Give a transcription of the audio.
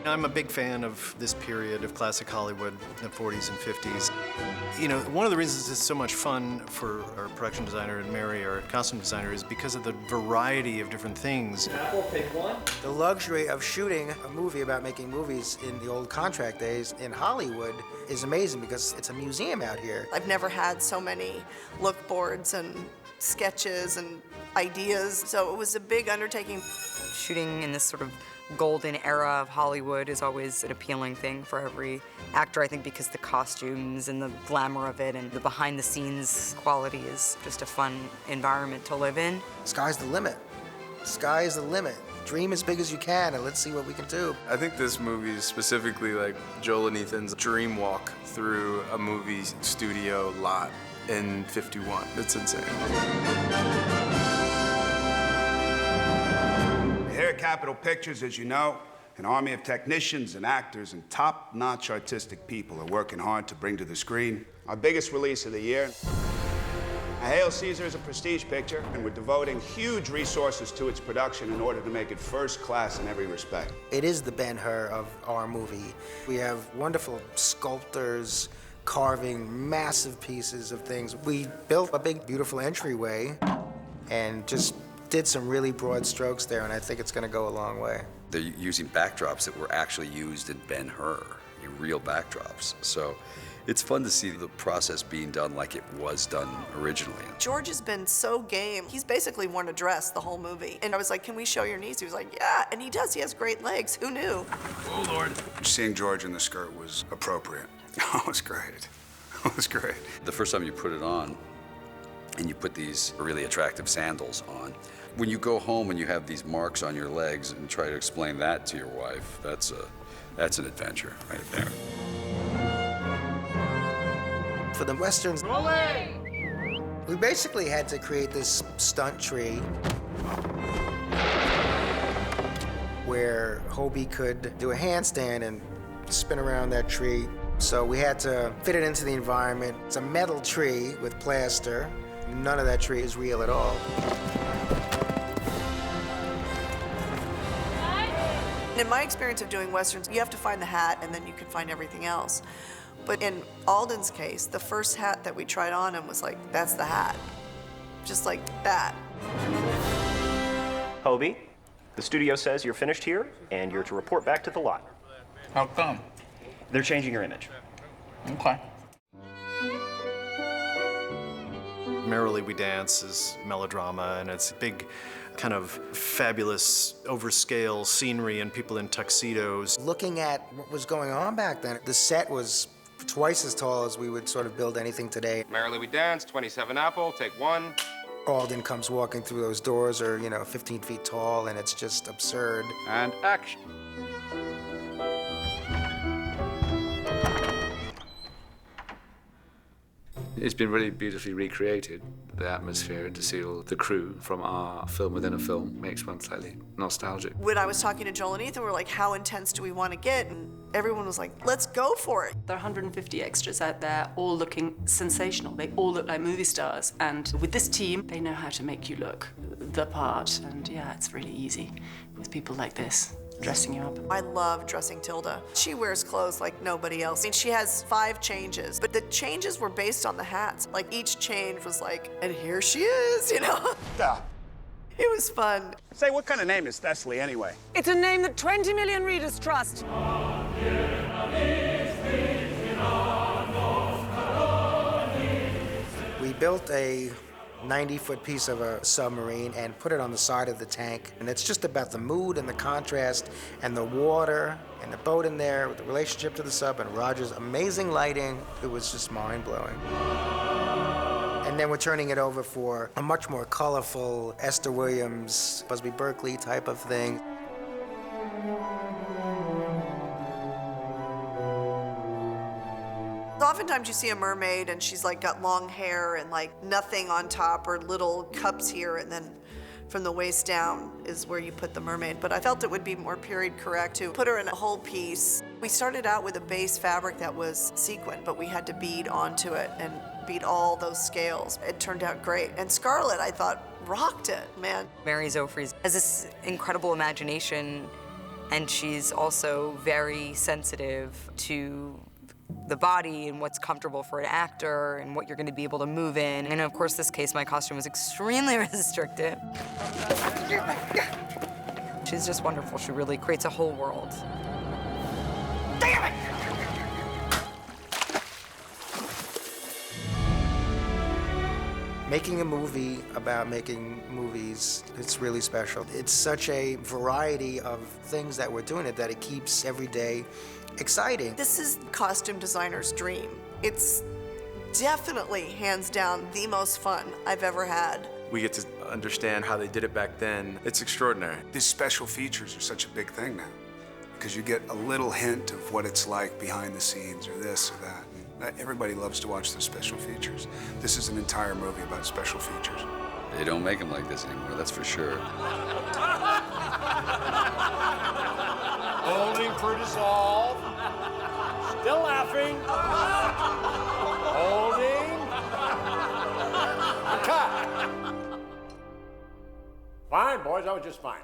I'm a big fan of this period of classic Hollywood, the 40s and 50s. You know, one of the reasons it's so much fun for our production designer and Mary, our costume designer, is because of the variety of different things. Apple, take one. The luxury of shooting a movie about making movies in the old contract days in Hollywood is amazing because it's a museum out here. I've never had so many look boards and sketches and ideas, so it was a big undertaking. Shooting in this sort of golden era of Hollywood is always an appealing thing for every actor, I think, because the costumes and the glamour of it and the behind-the-scenes quality is just a fun environment to live in. Sky's the limit. Sky is the limit. Dream as big as you can, and let's see what we can do. I think this movie is specifically like Joel and Ethan's dream walk through a movie studio lot in '51. It's insane. Here at Capitol Pictures, as you know, an army of technicians and actors and top-notch artistic people are working hard to bring to the screen our biggest release of the year. Hail Caesar is a prestige picture, and we're devoting huge resources to its production in order to make it first class in every respect. It is the Ben-Hur of our movie. We have wonderful sculptors carving massive pieces of things. We built a big, beautiful entryway and just did some really broad strokes there, and I think it's gonna go a long way. They're using backdrops that were actually used in Ben-Hur, real backdrops. So it's fun to see the process being done like it was done originally. George has been so game. He's basically worn a dress the whole movie. And I was like, can we show your knees? He was like, yeah, and he does. He has great legs. Who knew? Oh, Lord. Seeing George in the skirt was appropriate. Oh, it was great. It was great. The first time you put it on, and you put these really attractive sandals on, when you go home and you have these marks on your legs and try to explain that to your wife, that's an adventure right there. For the Westerns, we basically had to create this stunt tree where Hobie could do a handstand and spin around that tree. So we had to fit it into the environment. It's a metal tree with plaster. None of that tree is real at all. In my experience of doing Westerns, you have to find the hat and then you can find everything else. But in Alden's case, the first hat that we tried on him was like, that's the hat. Just like that. Hobie, the studio says you're finished here and you're to report back to the lot. How come? They're changing your image. Okay. Merrily We Dance is melodrama, and it's big, kind of fabulous, overscale scenery and people in tuxedos. Looking at what was going on back then, the set was twice as tall as we would sort of build anything today. Merrily We Dance, 27 Apple, take one. Alden comes walking through those doors are, 15 feet tall, and it's just absurd. And action. It's been really beautifully recreated, the atmosphere, and to see all the crew from our film within a film makes one slightly nostalgic. When I was talking to Joel and Ethan, we were like, how intense do we want to get? And everyone was like, let's go for it. There are 150 extras out there, all looking sensational. They all look like movie stars. And with this team, they know how to make you look the part. And yeah, it's really easy with people like this. Dressing you up. I love dressing Tilda. She wears clothes like nobody else. I mean, she has 5 changes, but the changes were based on the hats. Like, each change was like, and here she is, Yeah. It was fun. Say, what kind of name is Thessaly anyway? It's a name that 20 million readers trust. We built a 90-foot piece of a submarine and put it on the side of the tank. And it's just about the mood and the contrast and the water and the boat in there with the relationship to the sub and Roger's amazing lighting. It was just mind-blowing. And then we're turning it over for a much more colorful Esther Williams, Busby Berkeley type of thing. Oftentimes you see a mermaid and she's like got long hair and like nothing on top or little cups here, and then from the waist down is where you put the mermaid. But I felt it would be more period correct to put her in a whole piece. We started out with a base fabric that was sequin, but we had to bead onto it and bead all those scales. It turned out great. And Scarlett, I thought, rocked it, man. Mary Zophres has this incredible imagination And she's also very sensitive to the body and what's comfortable for an actor and what you're going to be able to move in. And of course, this case, my costume was extremely restrictive. She's just wonderful. She really creates a whole world. Damn it! Making a movie about making movies, it's really special. It's such a variety of things that we're doing that it keeps every day exciting. This is costume designer's dream. It's definitely, hands down, the most fun I've ever had. We get to understand how they did it back then. It's extraordinary. These special features are such a big thing now because you get a little hint of what it's like behind the scenes or this or that. Everybody loves to watch those special features. This is an entire movie about special features. They don't make them like this anymore, that's for sure. Holding for dissolve. Still laughing. Holding. Cut. Fine, boys, that was just fine.